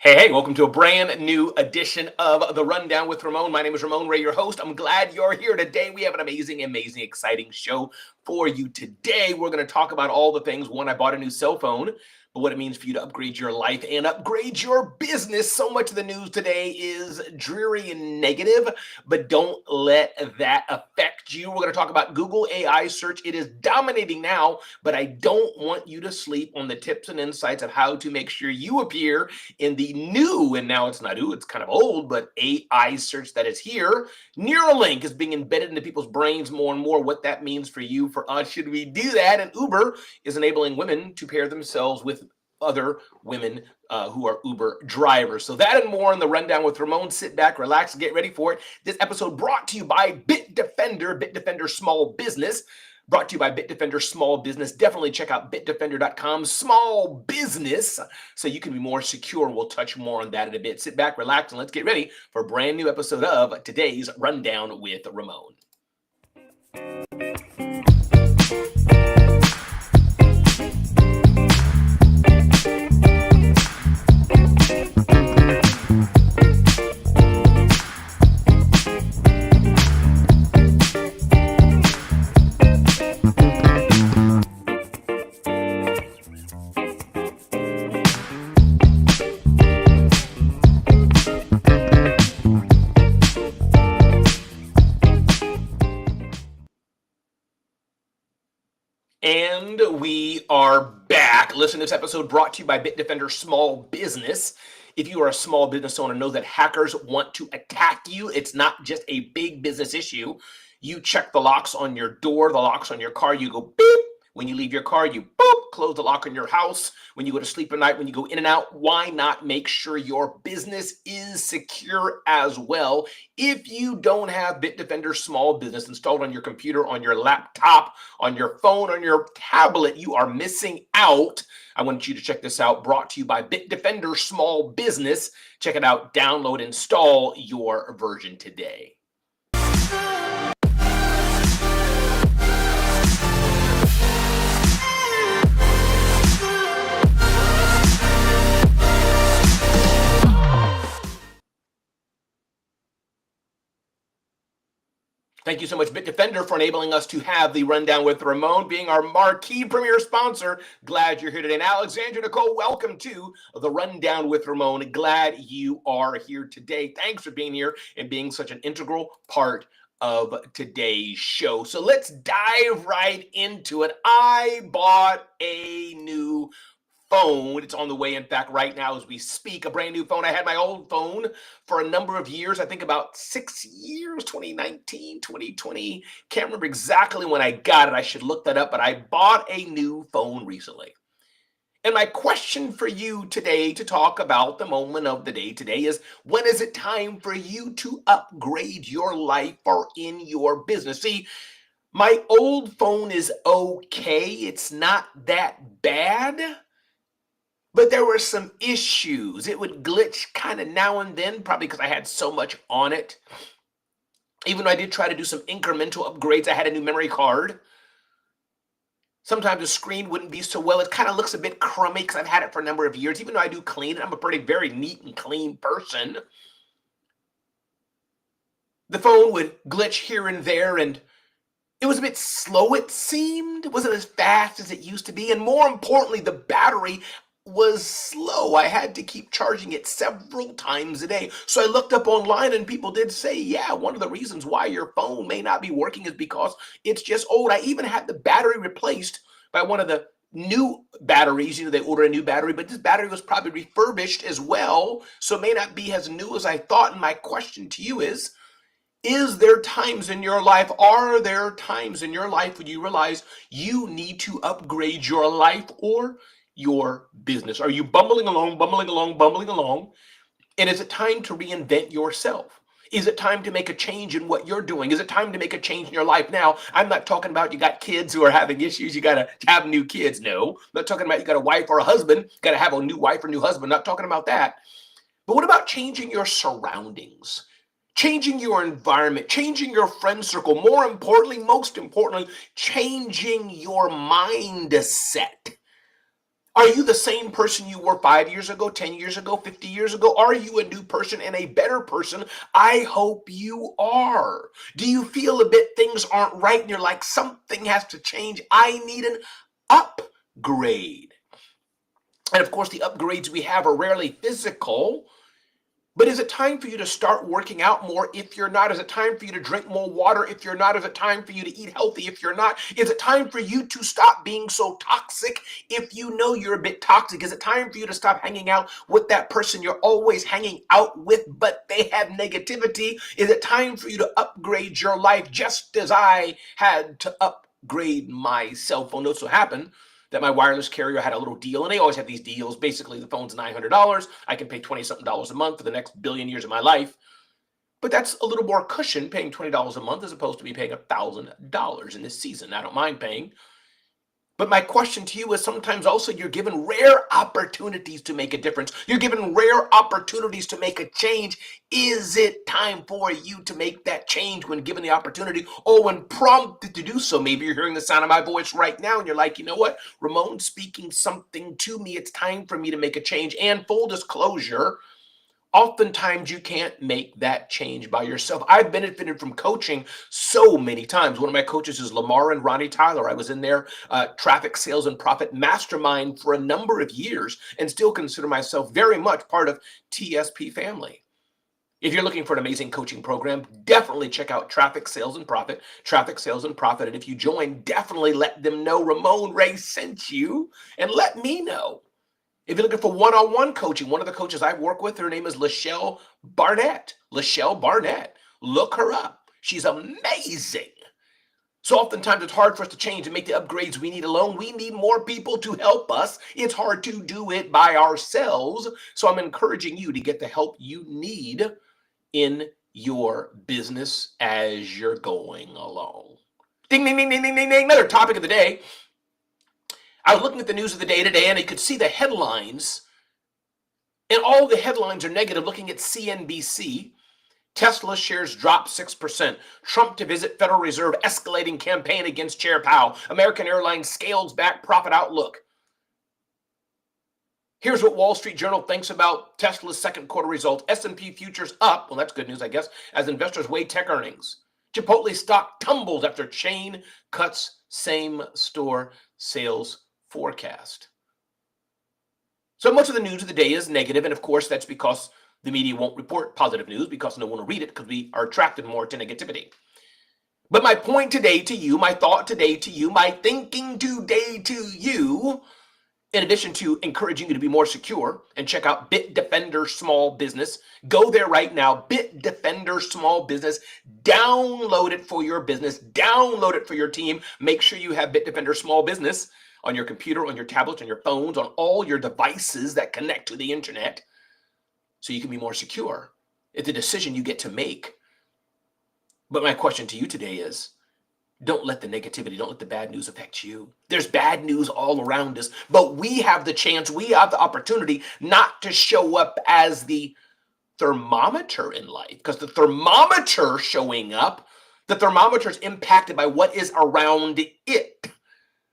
Hey, welcome to a brand new edition of The Rundown with Ramon. My name is Ramon Ray, your host. I'm glad you're here today. We have an amazing, exciting show for you today. We're going to talk about all the things. One, I bought a new cell phone, but what it means for you to upgrade your life and upgrade your business. So much of the news today is dreary and negative, but don't let that affect you. We're going to talk about Google AI search. It is dominating now, but I don't want you to sleep on the tips and insights of how to make sure you appear in the new, and now it's not new, it's kind of old, but AI search that is here. Neuralink is being embedded into people's brains more and more. What that means for you, for us, should we do that? And Uber is enabling women to pair themselves with other women who are Uber drivers. So that and more in the Rundown with Ramon. Sit back, relax, and get ready for it. This episode brought to you by Bitdefender Small Business. Brought to you by Bitdefender Small Business. Definitely check out bitdefender.com small business so you can be more secure. We'll touch more on that in a bit. Sit back, relax, and let's get ready for a brand new episode of today's Rundown with Ramon. And we are back. Listen, this episode brought to you by Bitdefender Small Business. If you are a small business owner, know that hackers want to attack you. It's not just a big business issue. You check the locks on your door, the locks on your car, you go beep. When you leave your car, you boop, close the lock on your house. When you go to sleep at night, when you go in and out, why not make sure your business is secure as well? If you don't have Bitdefender Small Business installed on your computer, on your laptop, on your phone, on your tablet, you are missing out. I want you to check this out. Brought to you by Bitdefender Small Business. Check it out. Download, install your version today. Thank you so much, Bitdefender, for enabling us to have the Rundown with Ramon, being our marquee premier sponsor. Glad you're here today. And Alexandra Nicole, welcome to the Rundown with Ramon. Glad you are here today. Thanks for being here and being such an integral part of today's show. So let's dive right into it. I bought a new phone. It's on the way, in fact, right now as we speak, a brand new phone. I had my old phone for a number of years, I think about 6 years, 2019, 2020. Can't remember exactly when I got it. I should look that up, but I bought a new phone recently. And my question for you today to talk about the moment of the day today is, when is it time for you to upgrade your life or in your business? See, my old phone is okay. It's not that bad. But there were some issues. It would glitch kind of now and then, probably because I had so much on it. Even though I did try to do some incremental upgrades, I had a new memory card. Sometimes the screen wouldn't be so well. It kind of looks a bit crummy because I've had it for a number of years. Even though I do clean it, I'm a very neat and clean person. The phone would glitch here and there, and it was a bit slow, it seemed. It wasn't as fast as it used to be. And more importantly, the battery was slow. I had to keep charging it several times a day. So I looked up online and people did say, yeah, one of the reasons why your phone may not be working is because it's just old. I even had the battery replaced by one of the new batteries. You know, they order a new battery, but this battery was probably refurbished as well. So it may not be as new as I thought. And my question to you is there times in your life, are there times in your life when you realize you need to upgrade your life or your business? Are you bumbling along? And is it time to reinvent yourself? Is it time to make a change in what you're doing? Is it time to make a change in your life now? I'm not talking about you got kids who are having issues. You got to have new kids. No, I'm not talking about you got a wife or a husband, got to have a new wife or new husband. Not talking about that. But what about changing your surroundings? Changing your environment, changing your friend circle. Most importantly, changing your mindset. Are you the same person you were 5 years ago, 10 years ago, 50 years ago? Are you a new person and a better person? I hope you are. Do you feel a bit things aren't right and you're like, something has to change? I need an upgrade. And of course, the upgrades we have are rarely physical. But is it time for you to start working out more if you're not? Is it time for you to drink more water if you're not? Is it time for you to eat healthy if you're not? Is it time for you to stop being so toxic if you know you're a bit toxic? Is it time for you to stop hanging out with that person you're always hanging out with, but they have negativity? Is it time for you to upgrade your life just as I had to upgrade my cell phone? Notes so happened that my wireless carrier had a little deal, and they always have these deals. Basically, the phone's $900. I can pay $20-something a month for the next billion years of my life. But that's a little more cushion, paying $20 a month as opposed to me paying $1,000 in this season. I don't mind paying. But my question to you is, sometimes also you're given rare opportunities to make a difference. You're given rare opportunities to make a change. Is it time for you to make that change when given the opportunity or when prompted to do so? Maybe you're hearing the sound of my voice right now and you're like, you know what? Ramon's speaking something to me. It's time for me to make a change. And full disclosure, oftentimes you can't make that change by yourself. I've benefited from coaching so many times. One of my coaches is Lamar and Ronnie Tyler. I was in their traffic sales and profit mastermind for a number of years and still consider myself very much part of TSP family. If you're looking for an amazing coaching program, definitely check out Traffic Sales and Profit, Traffic Sales and Profit. And if you join, definitely let them know Ramon Ray sent you and let me know. If you're looking for one-on-one coaching, one of the coaches I work with, her name is Lachelle Barnett. Lachelle Barnett. Look her up. She's amazing. So oftentimes it's hard for us to change and make the upgrades we need alone. We need more people to help us. It's hard to do it by ourselves. So I'm encouraging you to get the help you need in your business as you're going along. Ding, ding, ding, ding, ding, ding, ding. Another topic of the day. I was looking at the news of the day today, and I could see the headlines, and all the headlines are negative. Looking at CNBC, Tesla shares drop 6%. Trump to visit Federal Reserve, escalating campaign against Chair Powell. American Airlines scales back profit outlook. Here's what Wall Street Journal thinks about Tesla's second quarter results. S&P futures up, well, that's good news, I guess, as investors weigh tech earnings. Chipotle stock tumbles after chain cuts same-store sales forecast. So much of the news of the day is negative, and of course that's because the media won't report positive news because no one will read it because we are attracted more to negativity. But my point today to you, my thought today to you, my thinking today to you, in addition to encouraging you to be more secure and check out Bitdefender Small Business, go there right now, Bitdefender Small Business, download it for your business, download it for your team. Make sure you have Bitdefender Small Business on your computer, on your tablets, on your phones, on all your devices that connect to the internet so you can be more secure. It's a decision you get to make. But my question to you today is, don't let the negativity, don't let the bad news affect you. There's bad news all around us, but we have the chance, we have the opportunity not to show up as the thermometer in life, because the thermometer showing up, the thermometer is impacted by what is around it.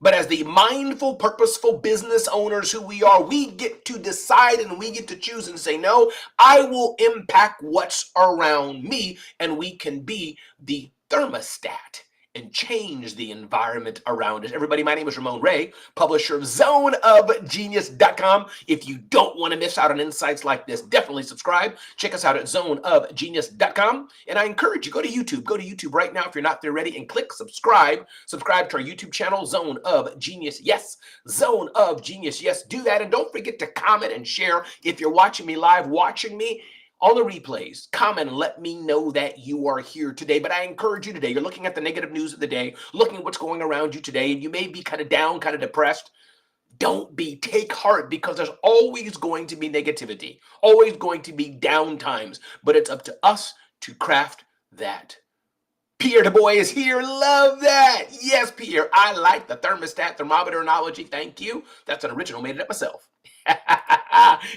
But as the mindful, purposeful business owners who we are, we get to decide and we get to choose and say, no, I will impact what's around me, and we can be the thermostat and change the environment around us. Everybody, my name is Ramon Ray, publisher of zoneofgenius.com. If you don't want to miss out on insights like this, definitely subscribe. Check us out at zoneofgenius.com. And I encourage you, go to YouTube right now if you're not there already, and click subscribe. Subscribe to our YouTube channel, Zone of Genius. Yes, Zone of Genius. Yes, do that. And don't forget to comment and share if you're watching me live, watching me on the replays. Comment and let me know that you are here today. But I encourage you today, you're looking at the negative news of the day, looking at what's going around you today, and you may be kind of down, kind of depressed. Don't be. Take heart, because there's always going to be negativity, always going to be down times, but it's up to us to craft that. Pierre Du Bois is here. Love that. Yes, Pierre. I like the thermostat thermometer analogy. Thank you. That's an original. Made it up myself.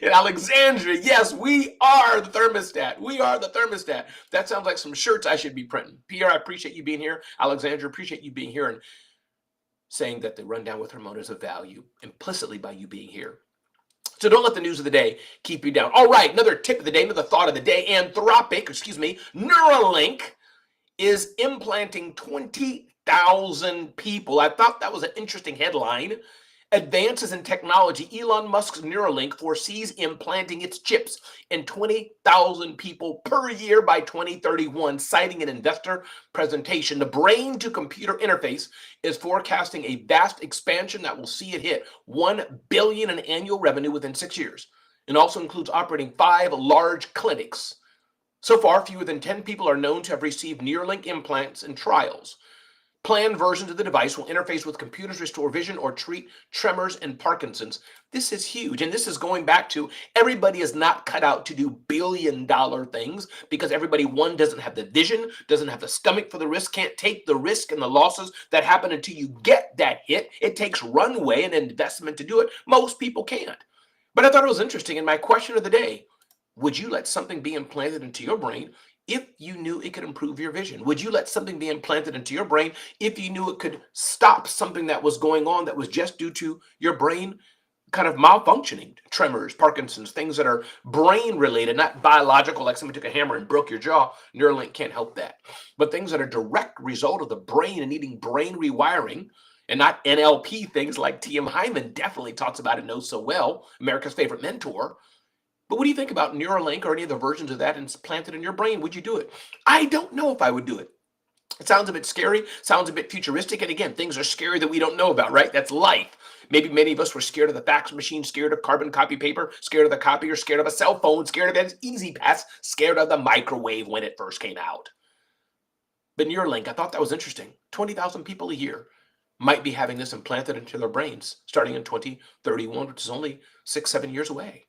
In Alexandria, yes, we are the thermostat. We are the thermostat. That sounds like some shirts I should be printing. Pierre, I appreciate you being here. Alexandria, appreciate you being here. And saying that the Rundown with Ramon is of value implicitly by you being here. So don't let the news of the day keep you down. All right, another tip of the day, another thought of the day. Neuralink is implanting 20,000 people. I thought that was an interesting headline. Advances in technology, Elon Musk's Neuralink foresees implanting its chips in 20,000 people per year by 2031, citing an investor presentation. The brain-to-computer interface is forecasting a vast expansion that will see it hit $1 billion in annual revenue within 6 years, and also includes operating 5 large clinics. So far, fewer than 10 people are known to have received Neuralink implants in trials. Planned versions of the device will interface with computers, restore vision, or treat tremors and Parkinson's. This is huge, and this is going back to everybody is not cut out to do billion-dollar things because everybody, one, doesn't have the vision, doesn't have the stomach for the risk, can't take the risk and the losses that happen until you get that hit. It takes runway and investment to do it. Most people can't. But I thought it was interesting, and my question of the day, would you let something be implanted into your brain if you knew it could improve your vision? Would you let something be implanted into your brain if you knew it could stop something that was going on that was just due to your brain kind of malfunctioning? Tremors, Parkinson's, things that are brain related, not biological, like somebody took a hammer and broke your jaw. Neuralink can't help that. But things that are direct result of the brain and needing brain rewiring, and not NLP things like T.M. Hyman definitely talks about and knows so well, America's favorite mentor. But what do you think about Neuralink or any of the versions of that implanted in your brain? Would you do it? I don't know if I would do it. It sounds a bit scary, sounds a bit futuristic. And again, things are scary that we don't know about, right? That's life. Maybe many of us were scared of the fax machine, scared of carbon copy paper, scared of the copier, scared of a cell phone, scared of Easy Pass, scared of the microwave when it first came out. But Neuralink, I thought that was interesting. 20,000 people a year might be having this implanted into their brains starting in 2031, which is only 6-7 years away.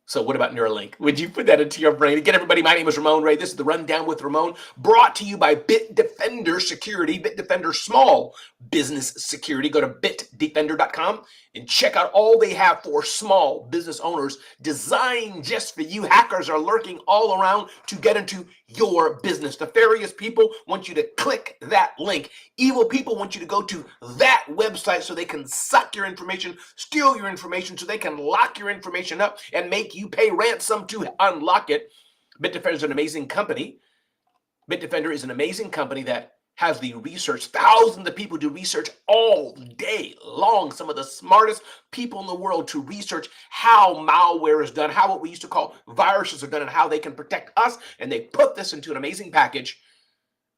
So what about Neuralink? Would you put that into your brain? Again, everybody, my name is Ramon Ray. This is the Rundown with Ramon, brought to you by Bitdefender Security, Bitdefender Small Business Security. Go to bitdefender.com and check out all they have for small business owners, designed just for you. Hackers are lurking all around to get into your business. Nefarious people want you to click that link. Evil people want you to go to that website so they can suck your information, steal your information, so they can lock your information up and make you pay ransom to unlock it. Bitdefender is an amazing company. Bitdefender is an amazing company that has the research. Thousands of people do research all day long. Some of the smartest people in the world to research how malware is done, how what we used to call viruses are done, and how they can protect us. And they put this into an amazing package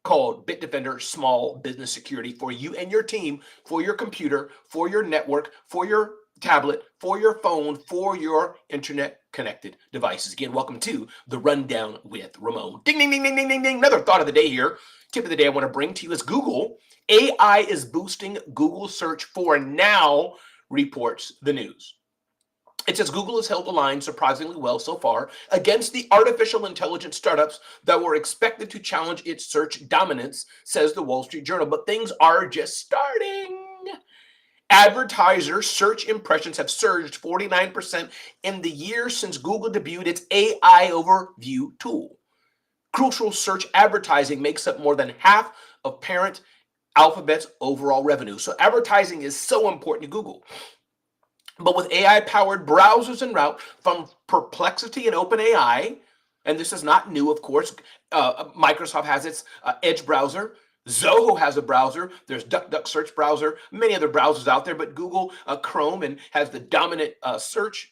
called Bitdefender Small Business Security for you and your team, for your computer, for your network, for your tablet, for your phone, for your internet connected devices. Again, welcome to the Rundown with Ramon. Ding, ding, ding, ding, ding, ding, ding. Another thought of the day here. Tip of the day I want to bring to you is Google. AI is boosting Google search for now, reports the news. It says Google has held the line surprisingly well so far against the artificial intelligence startups that were expected to challenge its search dominance, says the Wall Street Journal. But things are just starting. Advertiser search impressions have surged 49% in the year since Google debuted its AI overview tool. Crucial search advertising makes up more than half of parent Alphabet's overall revenue. So advertising is so important to Google. But with AI-powered browsers en route from Perplexity and OpenAI, and this is not new, of course, Microsoft has its Edge browser. Zoho has a browser. There's DuckDuck search browser, many other browsers out there, but Google Chrome and has the dominant search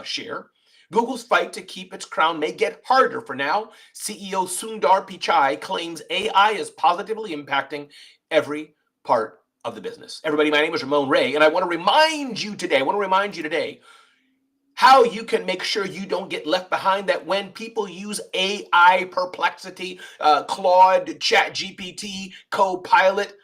share. Google's fight to keep its crown may get harder for now. CEO Sundar Pichai claims AI is positively impacting every part of the business. Everybody, my name is Ramon Ray, and I want to remind you today how you can make sure you don't get left behind, that when people use AI, Perplexity, Claude, ChatGPT, Copilot,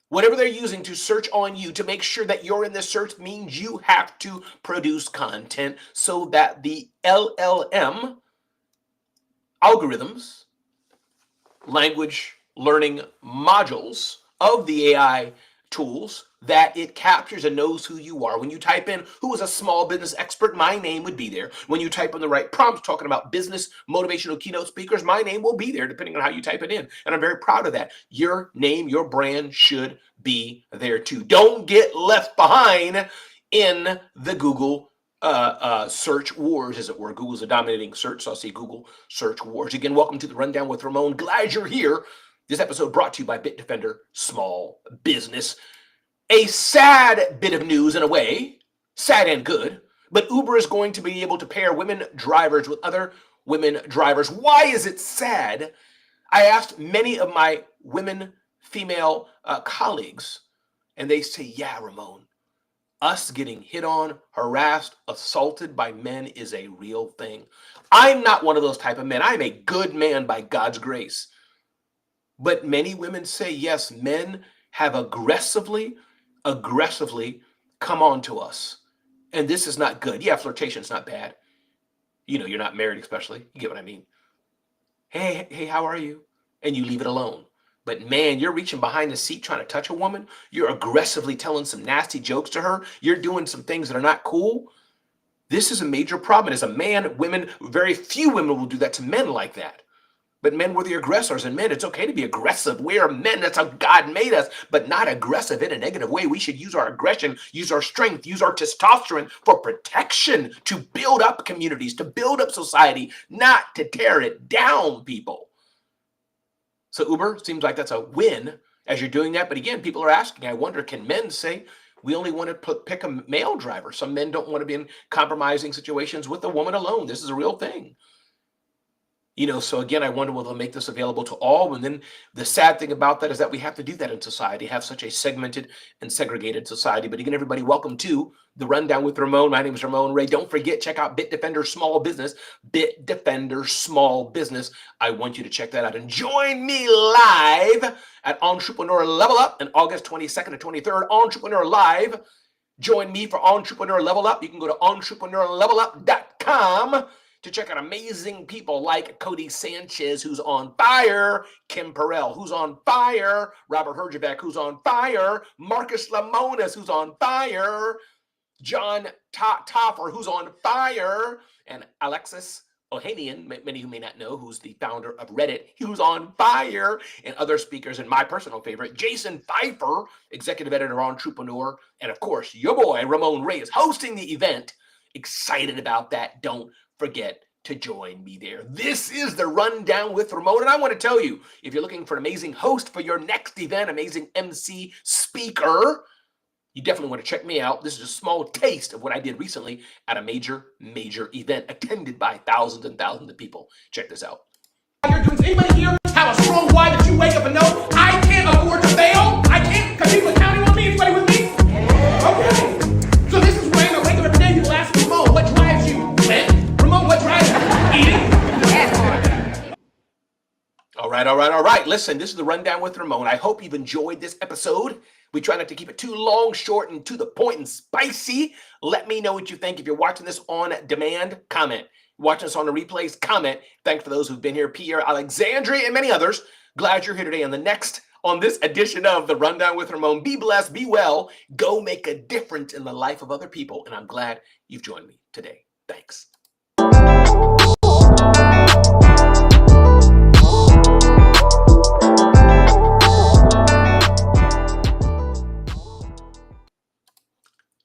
whatever they're using to search on you, to make sure that you're in the search means you have to produce content so that the LLM algorithms, language learning modules of the AI tools that it captures and knows who you are. When you type in who is a small business expert, my name would be there. When you type in the right prompts talking about business motivational keynote speakers, my name will be there depending on how you type it in. And I'm very proud of that. Your name, your brand should be there too. Don't get left behind in the Google search wars, as it were. Google's a dominating search, so I'll say Google search wars. Again, welcome to the Rundown with Ramon. Glad you're here. This episode brought to you by Bitdefender Small Business. A sad bit of news in a way, sad and good, but Uber is going to be able to pair women drivers with other women drivers. Why is it sad? I asked many of my women, female colleagues, and they say, yeah, Ramon, us getting hit on, harassed, assaulted by men is a real thing. I'm not one of those type of men. I'm a good man by God's grace. But many women say, yes, men have aggressively come on to us. And this is not good. Yeah, flirtation is not bad. You know, you're not married especially. You get what I mean? Hey, how are you? And you leave it alone. But man, you're reaching behind the seat trying to touch a woman. You're aggressively telling some nasty jokes to her. You're doing some things that are not cool. This is a major problem. As a man, women, very few women will do that to men like that. But men were the aggressors, and men, it's okay to be aggressive. We are men. That's how God made us, but not aggressive in a negative way. We should use our aggression, use our strength, use our testosterone for protection, to build up communities, to build up society, not to tear it down, people. So Uber seems like that's a win as you're doing that. But again, people are asking, I wonder, can men say, we only want to pick a male driver? Some men don't want to be in compromising situations with a woman alone. This is a real thing. You know, so again, I wonder will they make this available to all? And then the sad thing about that is that we have to do that in society, have such a segmented and segregated society. But again, everybody, welcome to the Rundown with Ramon. My name is Ramon Ray. Don't forget, check out Bitdefender Small Business, Bitdefender Small Business. I want you to check that out and join me live at Entrepreneur Level Up on August 22nd and 23rd. Entrepreneur Live. Join me for Entrepreneur Level Up. You can go to entrepreneurlevelup.com to check out amazing people like Cody Sanchez, who's on fire, Kim Perrell, who's on fire, Robert Herjavec, who's on fire, Marcus Lemonis, who's on fire, John Toffer, who's on fire, and Alexis Ohanian, many who may not know, who's the founder of Reddit, who's on fire, and other speakers, and my personal favorite, Jason Pfeiffer, executive editor, Entrepreneur, and of course, your boy, Ramon Ray, is hosting the event. Excited about that. Don't forget to join me there. This is the Rundown with Ramon, and I want to tell you, if you're looking for an amazing host for your next event, amazing MC speaker, you definitely want to check me out. This is a small taste of what I did recently at a major event attended by thousands and thousands of people. Check this out. Does anybody here have a strong why that you wake up and know, I can't afford to fail? I can't, because people are counting on me. Anybody with me? Okay. So this is when I wake up every day, people ask Ramon, what drives you? Ramon, what drives you? Eating? All right. Listen, this is the Rundown with Ramon. I hope you've enjoyed this episode. We try not to keep it too long, short, and to the point and spicy. Let me know what you think. If you're watching this on demand, comment. Watching us on the replays, comment. Thanks for those who've been here, Pierre, Alexandria, and many others. Glad you're here today on this edition of the Rundown with Ramon. Be blessed, be well, go make a difference in the life of other people. And I'm glad you've joined me today. Thanks.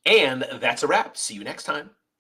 And that's a wrap. See you next time.